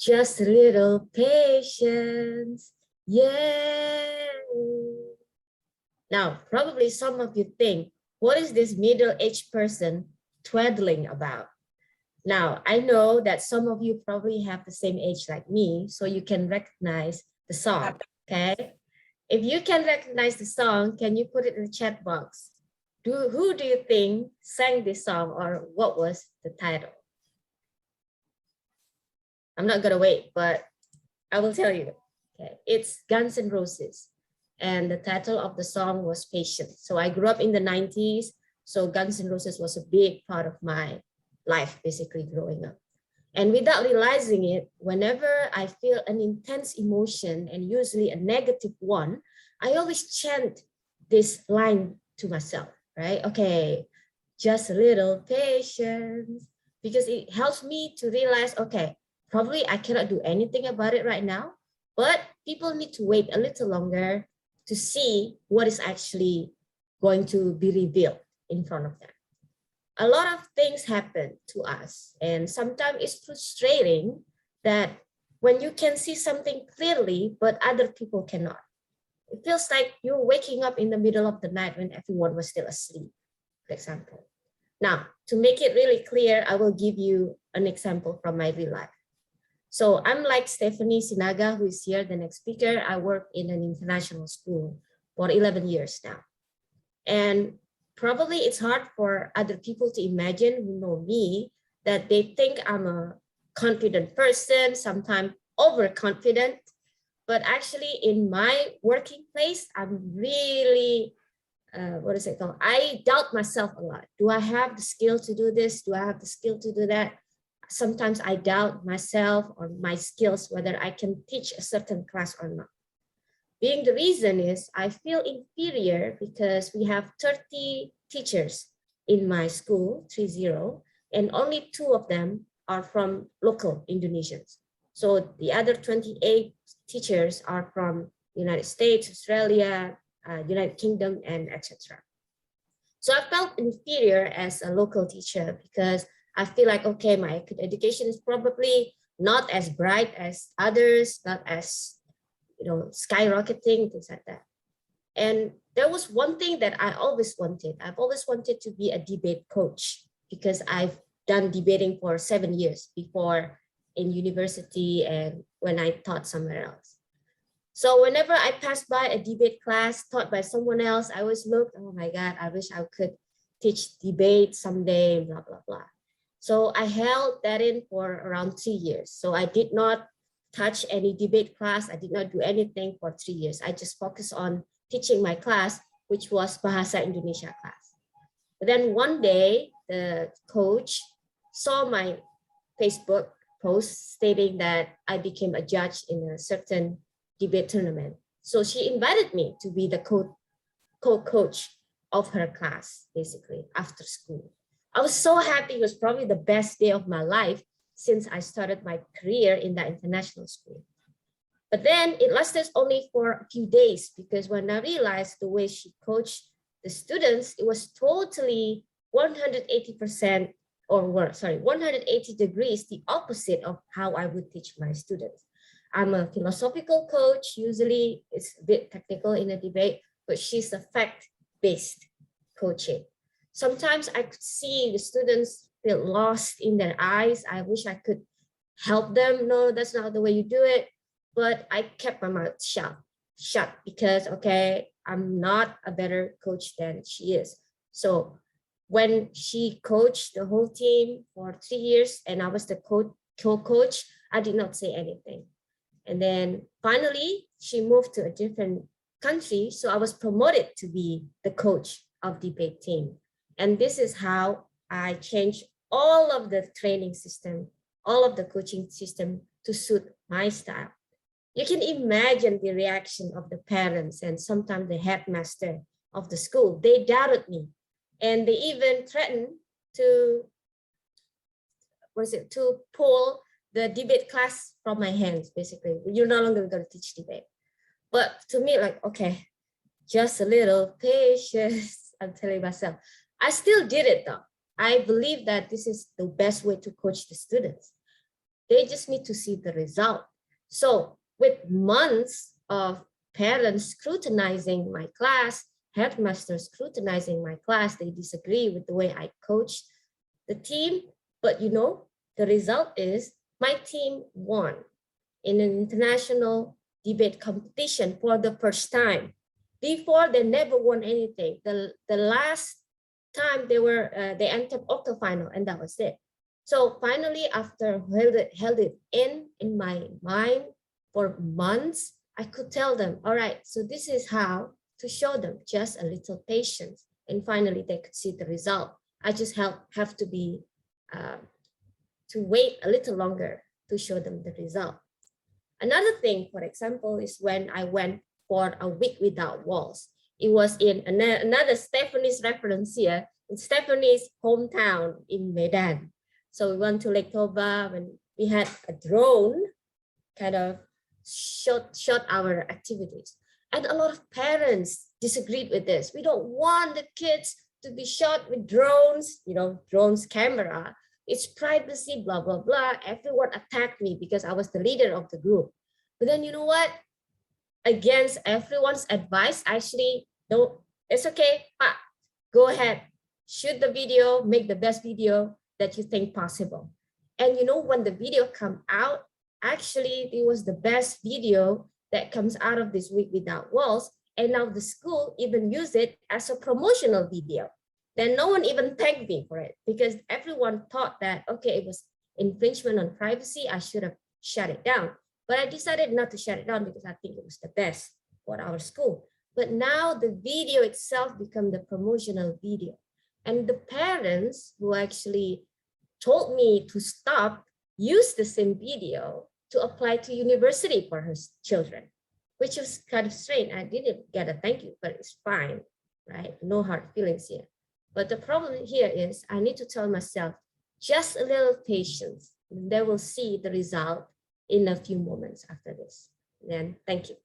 Just a little patience. Yeah. Now, probably some of you think, what is this middle-aged person twaddling about? Now, I know that some of you probably have the same age like me, so you can recognize the song, okay? If you can recognize the song, can you put it in the chat box? Who do you think sang this song, or what was the title? I'm not gonna wait, but I will tell you. Okay, it's Guns N' Roses, and the title of the song was Patience. So I grew up in the 90s, so Guns N' Roses was a big part of my life, basically growing up. And without realizing it, whenever I feel an intense emotion, and usually a negative one, I always chant this line to myself, right? Okay, just a little patience, because it helps me to realize, okay, probably I cannot do anything about it right now, but people need to wait a little longer to see what is actually going to be revealed in front of them. A lot of things happen to us, and sometimes it's frustrating that when you can see something clearly, but other people cannot. It feels like you're waking up in the middle of the night when everyone was still asleep, for example. Now, to make it really clear, I will give you an example from my real life. So I'm like Stephanie Sinaga, who is here, the next speaker. I work in an international school for 11 years now. And probably it's hard for other people to imagine who know me that they think I'm a confident person, sometimes overconfident. But actually in my working place, I'm really, what is it called? I doubt myself a lot. Do I have the skill to do this? Do I have the skill to do that? Sometimes I doubt myself or my skills, whether I can teach a certain class or not. Being the reason is I feel inferior because we have 30 teachers in my school, 30, and only 2 of them are from local Indonesians. So the other 28 teachers are from United States, Australia, United Kingdom, and etc. So I felt inferior as a local teacher because I feel like, okay, my education is probably not as bright as others, not as, skyrocketing, things like that. And there was one thing that I always wanted. I've always wanted to be a debate coach because I've done debating for 7 years before in university and when I taught somewhere else. So whenever I passed by a debate class taught by someone else, I always looked, oh my God, I wish I could teach debate someday, blah, blah, blah. So I held that in for around 2 years. So I did not touch any debate class. I did not do anything for 3 years. I just focused on teaching my class, which was Bahasa Indonesia class. But then one day, the coach saw my Facebook post stating that I became a judge in a certain debate tournament. So she invited me to be the co-coach of her class, basically, after school. I was so happy. It was probably the best day of my life since I started my career in the international school. But then it lasted only for a few days because when I realized the way she coached the students, it was totally 180% or 180 degrees, the opposite of how I would teach my students. I'm a philosophical coach. Usually it's a bit technical in a debate, but she's a fact-based coaching. Sometimes I could see the students feel lost in their eyes. I wish I could help them. No, that's not the way you do it. But I kept my mouth shut because, okay, I'm not a better coach than she is. So when she coached the whole team for 3 years and I was the co-coach, I did not say anything. And then finally, she moved to a different country. So I was promoted to be the coach of the debate team. And this is how I changed all of the training system, all of the coaching system to suit my style. You can imagine the reaction of the parents and sometimes the headmaster of the school. They doubted me. And they even threatened to, to pull the debate class from my hands, basically. You're no longer going to teach debate. But to me, like, okay, just a little patience, I'm telling myself. I still did it though. I believe that this is the best way to coach the students. They just need to see the result. So with months of parents scrutinizing my class, headmasters scrutinizing my class, they disagree with the way I coach the team. But you know, the result is my team won in an international debate competition for the first time. Before, they never won anything. The last time they entered octofinal, and that was it. So finally, after held it in my mind for months, I could tell them, all right, so this is how to show them, just a little patience. And finally, they could see the result. I just have to be, to wait a little longer to show them the result. Another thing, for example, is when I went for a week without walls. It was in another Stephanie's reference here, in Stephanie's hometown in Medan. So we went to Lake Toba when we had a drone kind of shot our activities. And a lot of parents disagreed with this. We don't want the kids to be shot with drones, you know, drones camera. It's privacy, blah, blah, blah. Everyone attacked me because I was the leader of the group. But then you know what? Against everyone's advice, actually, no, it's okay, Pa, go ahead, shoot the video, make the best video that you think possible. And you know, when the video come out, actually, it was the best video that comes out of this week without walls. And now the school even use it as a promotional video. Then no one even thanked me for it because everyone thought that, okay, it was infringement on privacy. I should have shut it down. But I decided not to shut it down because I think it was the best for our school. But now the video itself became the promotional video. And the parents who actually told me to stop use the same video to apply to university for her children, which was kind of strange. I didn't get a thank you, but it's fine, right? No hard feelings here. But the problem here is I need to tell myself just a little patience. They will see the result in a few moments after this. Then thank you.